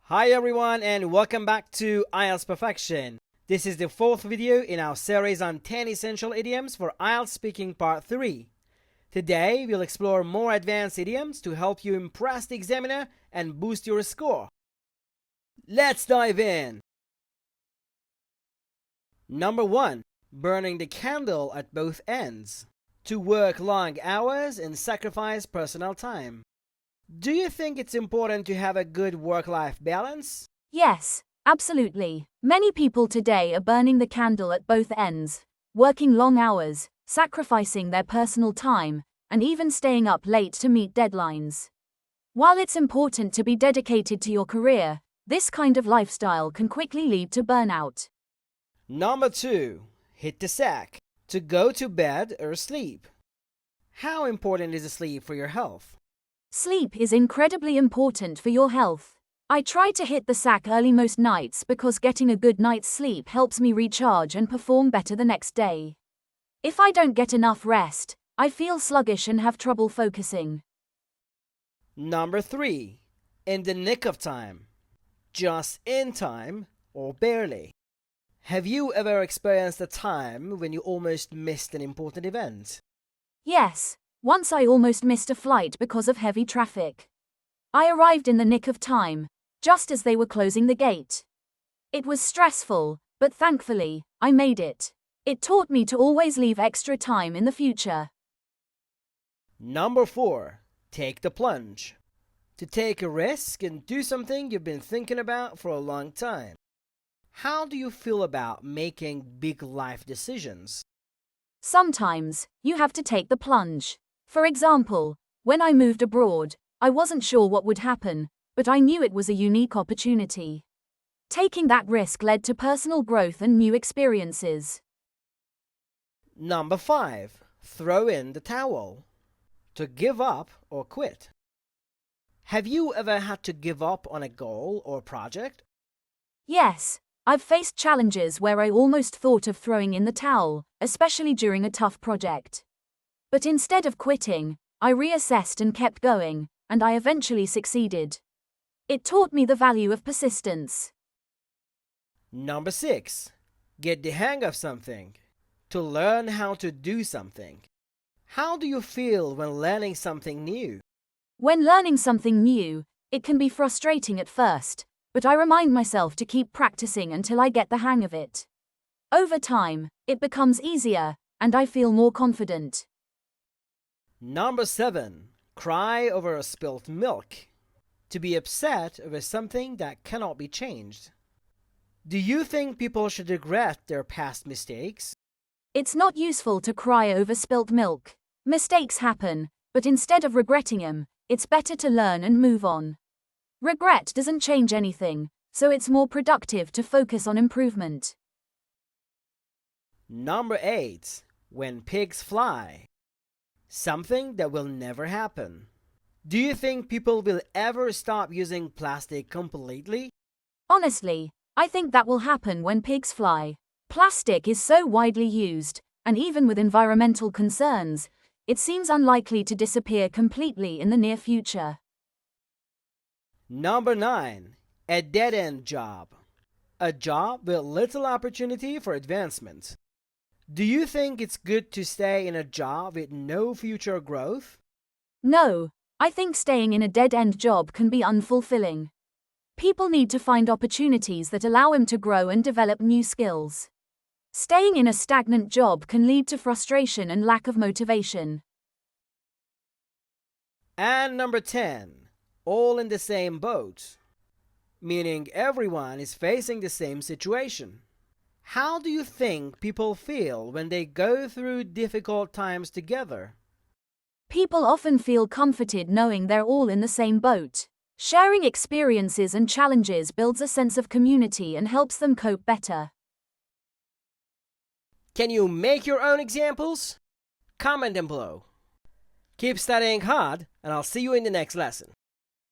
Hi everyone and welcome back to IELTS Perfection. This is the fourth video in our series on 10 essential idioms for IELTS Speaking Part 3. Today we'll explore more advanced idioms to help you impress the examiner and boost your score. Let's dive in. Number 1. Burning the candle at both ends. To work long hours and sacrifice personal time. Do you think it's important to have a good work-life balance? Yes, absolutely. Many people today are burning the candle at both ends, working long hours, sacrificing their personal time, and even staying up late to meet deadlines. While it's important to be dedicated to your career, this kind of lifestyle can quickly lead to burnout. Number 2. Hit the sack. To go to bed or sleep. How important is sleep for your health? Sleep is incredibly important for your health. I try to hit the sack early most nights because getting a good night's sleep helps me recharge and perform better the next day. If I don't get enough rest, I feel sluggish and have trouble focusing. Number 3. In the nick of time. Just in time or barely. Have you ever experienced a time when you almost missed an important event? Yes, once I almost missed a flight because of heavy traffic. I arrived in the nick of time, just as they were closing the gate. It was stressful, but thankfully, I made it. It taught me to always leave extra time in the future. Number 4. Take the plunge. To take a risk and do something you've been thinking about for a long time. How do you feel about making big life decisions? Sometimes, you have to take the plunge. For example, when I moved abroad, I wasn't sure what would happen, but I knew it was a unique opportunity. Taking that risk led to personal growth and new experiences. Number 5. Throw in the towel. To give up or quit. Have you ever had to give up on a goal or project? Yes, I've faced challenges where I almost thought of throwing in the towel, especially during a tough project. But instead of quitting, I reassessed and kept going, and I eventually succeeded. It taught me the value of persistence. Number 6. Get the hang of something. To learn how to do something. How do you feel when learning something new? When learning something new, it can be frustrating at first, but I remind myself to keep practicing until I get the hang of it. Over time, it becomes easier, and I feel more confident. Number 7. Cry over a spilt milk. To be upset over something that cannot be changed. Do you think people should regret their past mistakes? It's not useful to cry over spilt milk. Mistakes happen, but instead of regretting them, it's better to learn and move on. Regret doesn't change anything, so it's more productive to focus on improvement. Number 8. When pigs fly. Something that will never happen. Do you think people will ever stop using plastic completely? Honestly, I think that will happen when pigs fly. Plastic is so widely used, and even with environmental concerns, it seems unlikely to disappear completely in the near future. Number 9. A dead-end job. A job with little opportunity for advancement. Do you think it's good to stay in a job with no future growth? No, I think staying in a dead-end job can be unfulfilling. People need to find opportunities that allow them to grow and develop new skills. Staying in a stagnant job can lead to frustration and lack of motivation. And number 10. All in the same boat. Meaning everyone is facing the same situation. How do you think people feel when they go through difficult times together? People often feel comforted knowing they're all in the same boat. Sharing experiences and challenges builds a sense of community and helps them cope better. Can you make your own examples? Comment them below. Keep studying hard, and I'll see you in the next lesson.